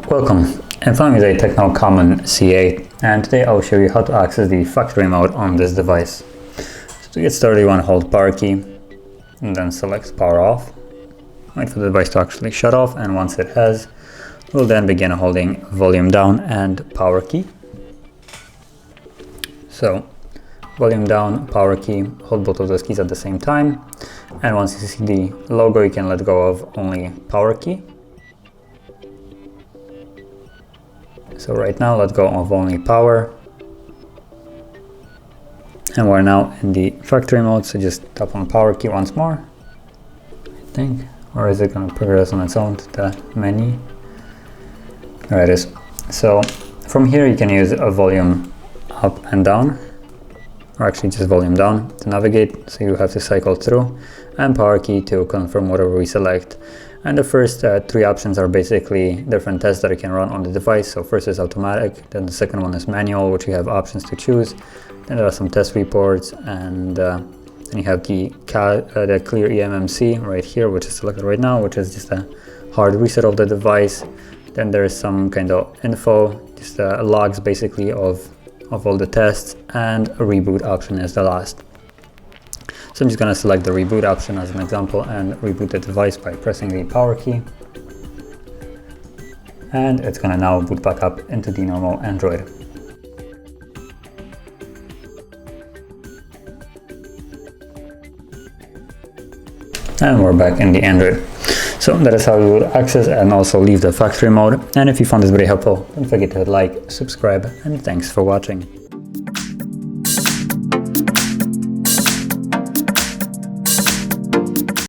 Welcome, I'm following the TECNO CAMON C8, and today I'll show you how to access the factory mode on this device. So to get started, you want to hold power key and then select power off. Wait for the device to actually shut off, and once it has, we'll then begin holding volume down and power key. So volume down, power key, hold both of those keys at the same time, and once you see the logo, you can let go of only power key. So right now, let go of only power. And we're now in the factory mode, so just tap on power key once more, I think. Or is it going to progress on its own to the menu? There it is. So from here, you can use a volume up and down, or actually just volume down to navigate. So you have to cycle through, and power key to confirm whatever we select. And the first three options are basically different tests that you can run on the device. So first is automatic, then the second one is manual, which you have options to choose. Then there are some test reports, and then you have the clear eMMC right here, which is selected right now, which is just a hard reset of the device. Then there is some kind of info, just logs basically of all the tests, and a reboot option is the last. So I'm just going to select the reboot option as an example and reboot the device by pressing the power key. And it's going to now boot back up into the normal Android. And we're back in the Android. So that is how you would access and also leave the factory mode. And if you found this video helpful, don't forget to hit like, subscribe, and thanks for watching.